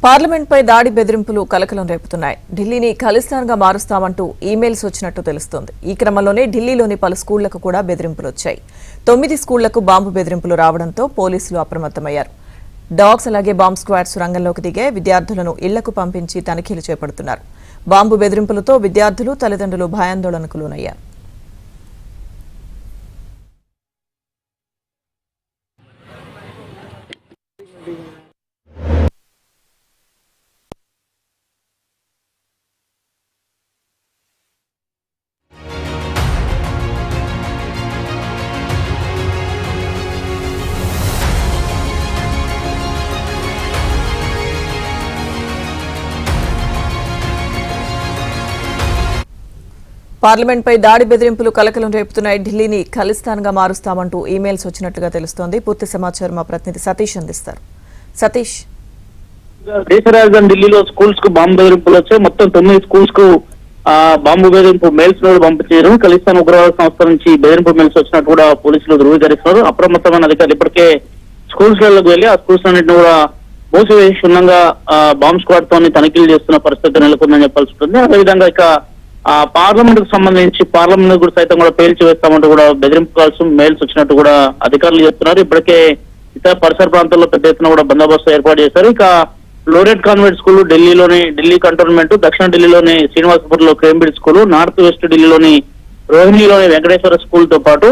పార్లమెంట్పై దాడి బెదిరింపులు కలకలం రేపుతున్నాయి. ఢిల్లీని ఖలిస్తాన్గా మారుస్తామంటూ ఈమెయిల్స్ వచ్చినట్టు తెలుస్తోంది. ఈ క్రమంలోనే ఢిల్లీలోని పలు స్కూళ్లకు కూడా బెదిరింపులు వచ్చాయి. 9 స్కూళ్లకు బాంబు బెదిరింపులు రావడంతో పోలీసులు అప్రమత్తమయ్యారు. డాగ్స్ అలాగే బాంబ్ స్క్వాడ్స్ రంగంలోకి దిగే విద్యార్థులను ఇళ్లకు పంపించి తనిఖీలు చేపడుతున్నారు. బాంబు బెదిరింపులతో విద్యార్థులు తల్లిదండ్రులు భయాందోళనకు లోనయ్యారు. పార్లమెంట్పై దాడి బెదిరింపులు కలకలం రేపుతున్నాయి. ఢిల్లీని ఖలిస్తాన్గా మారుస్తామంటూ ఈమెయిల్స్ వచ్చినట్లుగా తెలుస్తోంది. పూర్తి సమాచారం మా ప్రతినిధి సతీష్ అందిస్తారు. సతీష్, దేశ రాజధాని ఢిల్లీలో స్కూల్స్ కు బాంబు బెదిరింపులు వచ్చాయి. మొత్తం 9 స్కూల్స్ కు బాంబు బెదిరింపు మెయిల్స్ పంపించారు. ఖలిస్తాన్ ఉగ్రవాద సంస్థ నుంచి బెదిరింపు మెయిల్స్ వచ్చినట్టు కూడా పోలీసులు ధృవీకరిస్తున్నారు. అప్రమత్తమైన అధికారులు ఇప్పటికే స్కూల్స్ లకు వెళ్లి ఆ స్కూల్స్ అన్నింటినీ కూడా మూసివేసి క్షుణ్ణంగా బాంబ్ స్క్వాడ్ తోని తనిఖీలు చేస్తున్న పరిస్థితి నెలకొందని చెప్పాల్సి ఉంటుంది. అదేవిధంగా ఇక పార్లమెంట్ కు సంబంధించి పార్లమెంట్ కూడా సైతం కూడా పేల్చి వేస్తామంటూ కూడా బెదిరింపు కాల్స్ మెయిల్స్ వచ్చినట్టు కూడా అధికారులు చెప్తున్నారు. ఇప్పటికే ఇతర పరిసర ప్రాంతాల్లో పెద్ద ఎత్తున కూడా బందోబస్తు ఏర్పాటు చేశారు. ఇక లోరెట్ కాన్వెంట్ స్కూల్ ఢిల్లీ కంటోన్మెంట్, దక్షిణ ఢిల్లీలోని శ్రీనివాసపూర్ లో కేంబ్రిడ్జ్ స్కూల్, నార్త్ వెస్ట్ ఢిల్లీలోని రోహిణిలోని వెంకటేశ్వర స్కూల్ తో పాటు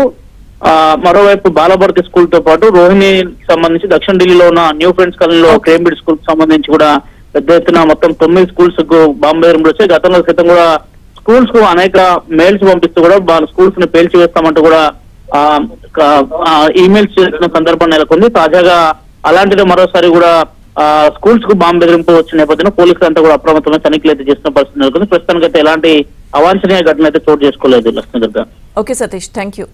మరోవైపు బాలభర్తి స్కూల్ తో పాటు రోహిణి సంబంధించి దక్షిణ ఢిల్లీలో ఉన్న న్యూ ఫ్రెండ్స్ కాలనీలో కేంబ్రిడ్జ్ స్కూల్ కు సంబంధించి కూడా పెద్ద ఎత్తున మొత్తం 9 స్కూల్స్ కు బాంబు బెదిరింపులు వచ్చాయి. గతంలో క్రితం కూడా స్కూల్స్ కు అనేక మెయిల్స్ పంపిస్తూ కూడా వాళ్ళ స్కూల్స్ ని పేల్చి వేస్తామంటూ కూడా ఈమెయిల్స్ చేసిన సందర్భం నెలకొంది. తాజాగా అలాంటిది మరోసారి కూడా స్కూల్స్ కు బాంబు బెదిరింపు వచ్చిన నేపథ్యంలో పోలీసులు అంతా కూడా అప్రమత్తమైన తనిఖీలు అయితే చేస్తున్న పరిస్థితి నెలకొంది. ప్రస్తుతానికైతే ఎలాంటి అవాంఛనీయ ఘటన అయితే చోటు చేసుకోలేదు. Lakshmi Durga. Okay Satish, thank you.